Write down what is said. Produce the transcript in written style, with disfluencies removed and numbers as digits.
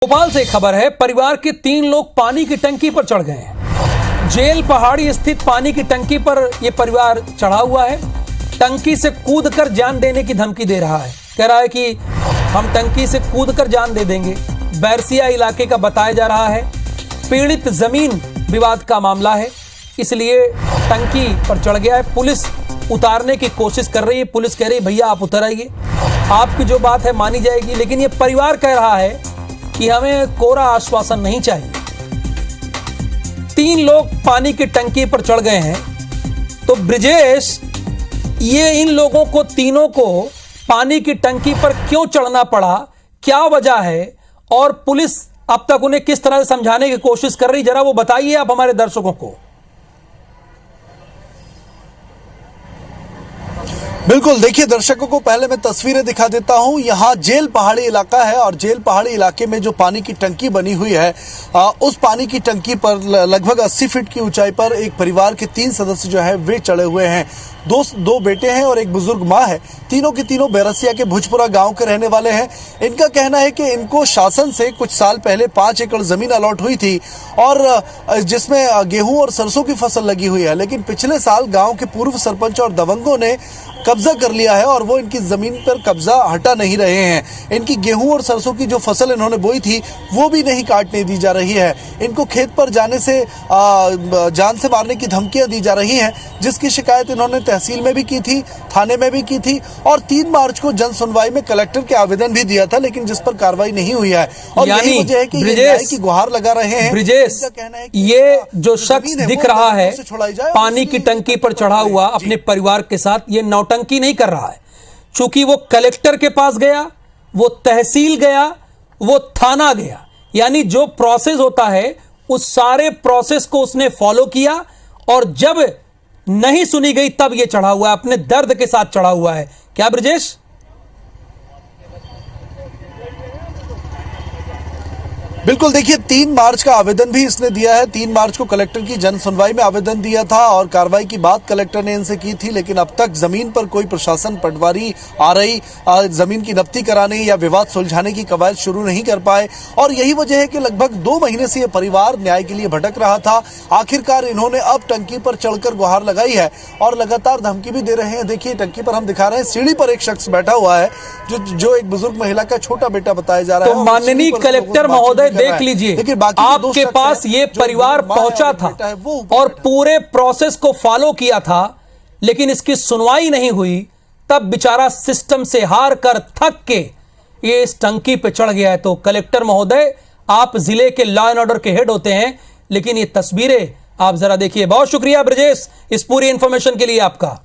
भोपाल से खबर है, परिवार के 3 लोग पानी की टंकी पर चढ़ गए हैं। जेल पहाड़ी स्थित पानी की टंकी पर यह परिवार चढ़ा हुआ है। टंकी से कूदकर जान देने की धमकी दे रहा है। कह रहा है कि हम टंकी से कूदकर जान दे देंगे। बैरसिया इलाके का बताया जा रहा है। पीड़ित जमीन विवाद का मामला है, इसलिए टंकी पर चढ़ गया है। पुलिस उतारने की कोशिश कर रही है। पुलिस कह रही है भैया आप उतर आइए, आपकी जो बात है मानी जाएगी। लेकिन यह परिवार कह रहा है कि हमें कोरा आश्वासन नहीं चाहिए। 3 लोग पानी की टंकी पर चढ़ गए हैं। तो ब्रिजेश, ये इन लोगों को तीनों को पानी की टंकी पर क्यों चढ़ना पड़ा, क्या वजह है, और पुलिस अब तक उन्हें किस तरह से समझाने की कोशिश कर रही, जरा वो बताइए आप हमारे दर्शकों को। बिल्कुल, देखिए दर्शकों को पहले मैं तस्वीरें दिखा देता हूं। यहाँ जेल पहाड़ी इलाका है और जेल पहाड़ी इलाके में जो पानी की टंकी बनी हुई है, उस पानी की टंकी पर लगभग 80 फीट की ऊंचाई पर एक परिवार के 3 सदस्य जो है वे चढ़े हुए हैं। दो बेटे हैं और एक बुजुर्ग माँ है। तीनों के तीनों बैरसिया के भुजपुरा गांव के रहने वाले हैं। इनका कहना है कि इनको शासन से कुछ साल पहले 5 एकड़ जमीन अलॉट हुई थी और जिसमें गेहूं और सरसों की फसल लगी हुई है। लेकिन पिछले साल गांव के पूर्व सरपंच और दबंगों ने कब्जा कर लिया है और वो इनकी जमीन पर कब्जा हटा नहीं रहे हैं। इनकी गेहूं और सरसों की जो फसल इन्होंने बोई थी वो भी नहीं काटने दी जा रही है। इनको खेत पर जाने से जान से मारने की धमकियां दी जा रही हैं, जिसकी शिकायत इन्होंने तहसील में भी की थी, थाने में भी की थी और 3 मार्च को जन सुनवाई में कलेक्टर के आवेदन भी दिया था, लेकिन जिस पर कार्रवाई नहीं हुई है। और यही वजह है कि न्याय की गुहार लगा रहे हैं। ब्रिजेश, ये जो शख्स दिख रहा है पानी की टंकी पर चढ़ा हुआ अपने परिवार के साथ, ये नौटंकी नहीं कर रहा है। चूंकि वो कलेक्टर के पास गया, वो तहसील गया, वो थाना गया, यानी जो प्रोसेस होता है उस सारे प्रोसेस को उसने फॉलो किया और जब नहीं सुनी गई तब ये चढ़ा हुआ है, अपने दर्द के साथ चढ़ा हुआ है। क्या ब्रिजेश? बिल्कुल, देखिए 3 मार्च का आवेदन भी इसने दिया है। 3 मार्च को कलेक्टर की जन सुनवाई में आवेदन दिया था और कार्रवाई की बात कलेक्टर ने इनसे की थी, लेकिन अब तक जमीन पर कोई प्रशासन पटवारी आ रही जमीन की नब्ती कराने या विवाद सुलझाने की कवायद शुरू नहीं कर पाए। और यही वजह है कि लगभग 2 महीने से यह परिवार न्याय के लिए भटक रहा था। आखिरकार इन्होंने अब टंकी पर चढ़कर गुहार लगाई है और लगातार धमकी भी दे रहे हैं। देखिए टंकी पर हम दिखा रहे हैं, सीढ़ी पर एक शख्स बैठा हुआ है जो एक बुजुर्ग महिला का छोटा बेटा बताया जा रहा है। तो माननीय कलेक्टर महोदय देख लीजिए, आपके पास ये परिवार पहुंचा था और पूरे प्रोसेस को फॉलो किया था, लेकिन इसकी सुनवाई नहीं हुई। तब बेचारा सिस्टम से हार कर थक के ये इस टंकी पे चढ़ गया है। तो कलेक्टर महोदय, आप जिले के लॉ एंड ऑर्डर के हेड होते हैं, लेकिन ये तस्वीरें आप जरा देखिए। बहुत शुक्रिया ब्रजेश इस पूरी इंफॉर्मेशन के लिए आपका।